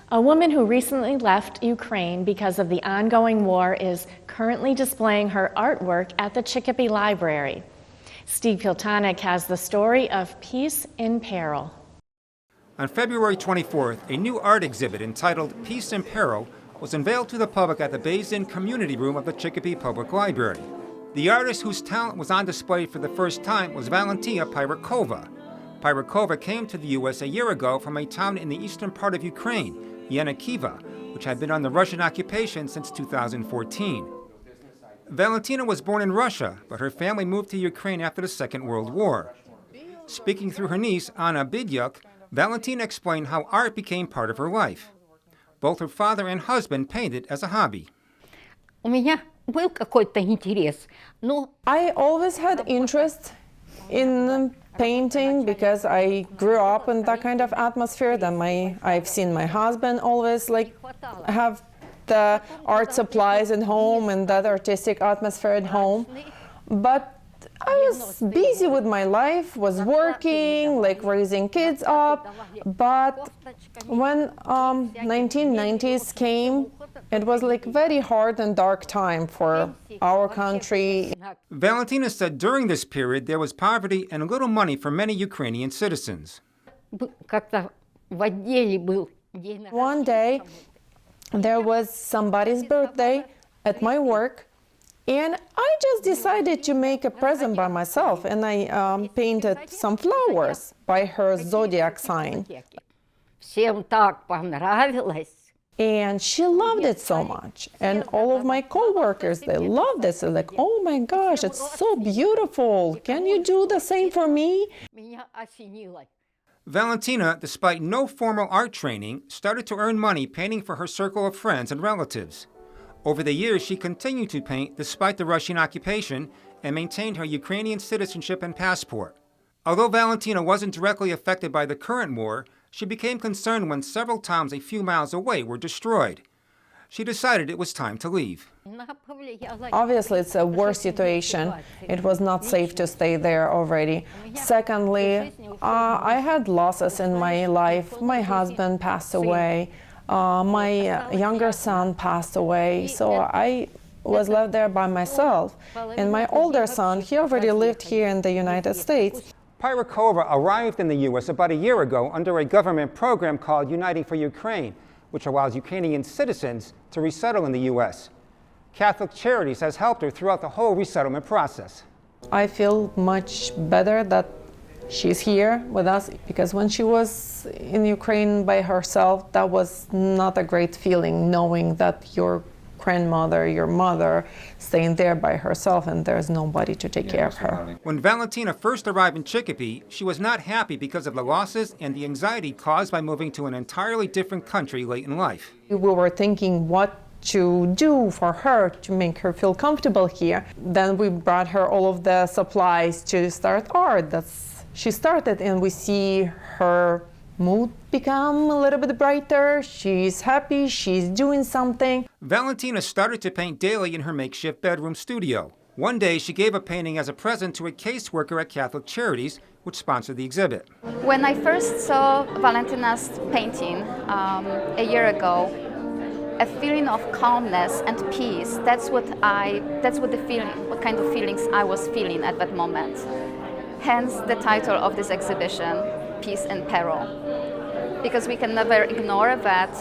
A woman who recently left Ukraine because of the ongoing war is currently displaying her artwork at the Chicopee Library. Steve Piltonic has the story of Peace in Peril. On February 24th, a new art exhibit entitled Peace in Peril was unveiled to the public at the Bays Inn Community Room of the Chicopee Public Library. The artist whose talent was on display for the first time was Valentina Pyrikova. Pyrikova came to the U.S. a year ago from a town in the eastern part of Ukraine, Yanakiva, which had been under Russian occupation since 2014. Valentina was born in Russia, but her family moved to Ukraine after the Second World War. Speaking through her niece, Anna Bidyuk, Valentina explained how art became part of her life. Both her father and husband painted as a hobby. I always had interest in painting because I grew up in that kind of atmosphere. I've seen my husband always have the art supplies at home and that artistic atmosphere at home. But I was busy with my life, was working, raising kids up. But when 1990s came, it was very hard and dark time for our country. Valentina said during this period there was poverty and little money for many Ukrainian citizens. One day there was somebody's birthday at my work, and I just decided to make a present by myself, and I painted some flowers by her zodiac sign. And she loved it so much. And all of my co-workers, they loved it. So oh my gosh, it's so beautiful. Can you do the same for me? Valentina, despite no formal art training, started to earn money painting for her circle of friends and relatives. Over the years, she continued to paint despite the Russian occupation and maintained her Ukrainian citizenship and passport. Although Valentina wasn't directly affected by the current war, she became concerned when several towns a few miles away were destroyed. She decided it was time to leave. Obviously, it's a war situation. It was not safe to stay there already. Secondly, I had losses in my life. My husband passed away. My younger son passed away. So I was left there by myself. And my older son, he already lived here in the United States. Pyrikova arrived in the U.S. about a year ago under a government program called Uniting for Ukraine, which allows Ukrainian citizens to resettle in the U.S. Catholic Charities has helped her throughout the whole resettlement process. I feel much better that she's here with us, because when she was in Ukraine by herself, that was not a great feeling, knowing that your grandmother, your mother, staying there by herself and there's nobody to take care of her. When Valentina first arrived in Chicopee, she was not happy because of the losses and the anxiety caused by moving to an entirely different country late in life. We were thinking what to do for her to make her feel comfortable here. Then we brought her all of the supplies to start art. She started, and we see her mood become a little bit brighter. She's happy, she's doing something. Valentina started to paint daily in her makeshift bedroom studio. One day, she gave a painting as a present to a caseworker at Catholic Charities, which sponsored the exhibit. When I first saw Valentina's painting a year ago, a feeling of calmness and peace, that's what kind of feelings I was feeling at that moment. Hence the title of this exhibition, Peace in Peril. Because we can never ignore that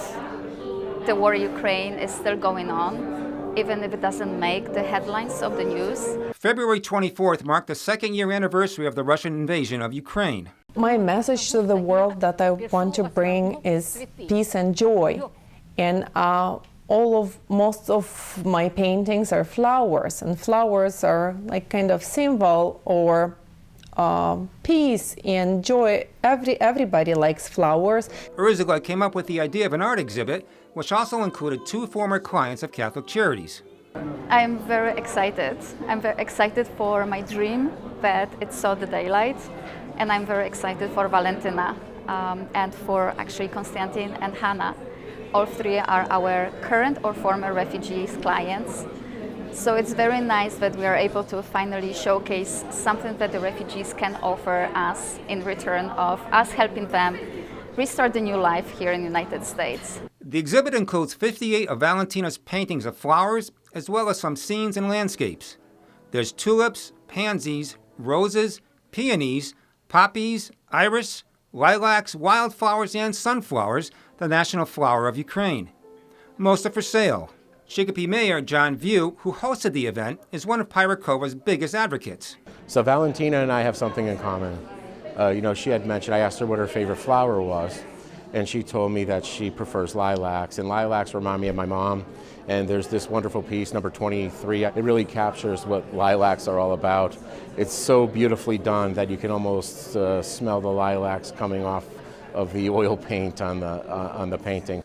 the war in Ukraine is still going on, even if it doesn't make the headlines of the news. February 24th marked the second-year anniversary of the Russian invasion of Ukraine. My message to the world that I want to bring is peace and joy. And most of my paintings are flowers, and flowers are kind of symbol or peace and joy. Everybody likes flowers. Urzula came up with the idea of an art exhibit, which also included 2 former clients of Catholic Charities. I'm very excited. I'm very excited for my dream that it saw the daylight, and I'm very excited for Valentina and for actually Konstantin and Hannah. All 3 are our current or former refugees clients. So it's very nice that we are able to finally showcase something that the refugees can offer us in return of us helping them restart a new life here in the United States. The exhibit includes 58 of Valentina's paintings of flowers, as well as some scenes and landscapes. There's tulips, pansies, roses, peonies, poppies, iris, lilacs, wildflowers, and sunflowers, the national flower of Ukraine. Most are for sale. Chicopee Mayor John View, who hosted the event, is one of Pyrakova's biggest advocates. So Valentina and I have something in common. She had mentioned, I asked her what her favorite flower was, and she told me that she prefers lilacs, and lilacs remind me of my mom. And there's this wonderful piece, number 23. It really captures what lilacs are all about. It's so beautifully done that you can almost smell the lilacs coming off of the oil paint on the painting.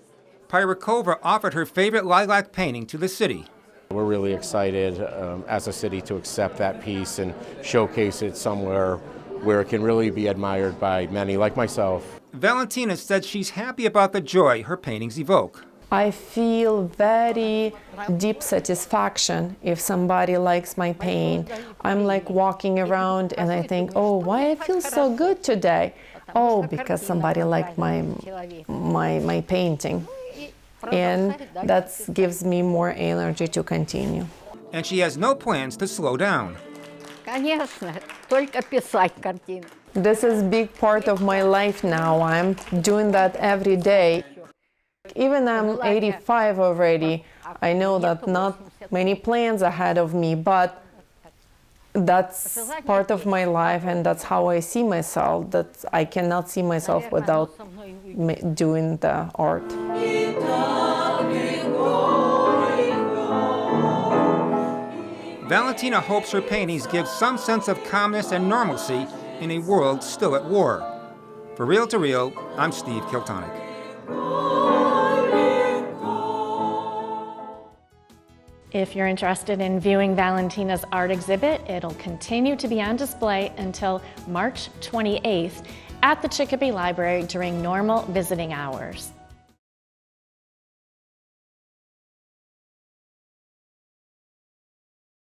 Pyrakova offered her favorite lilac painting to the city. We're really excited as a city to accept that piece and showcase it somewhere where it can really be admired by many, like myself. Valentina said she's happy about the joy her paintings evoke. I feel very deep satisfaction if somebody likes my paint. I'm like walking around and I think, oh, why I feel so good today? Oh, because somebody liked my painting. And that gives me more energy to continue. And she has no plans to slow down. This is a big part of my life now. I'm doing that every day. Even I'm 85 already, I know that not many plans ahead of me, but that's part of my life and that's how I see myself, that I cannot see myself without doing the art. Valentina hopes her paintings give some sense of calmness and normalcy in a world still at war. For Real to Real, I'm Steve Kiltonic. If you're interested in viewing Valentina's art exhibit, it'll continue to be on display until March 28th at the Chicopee Library during normal visiting hours.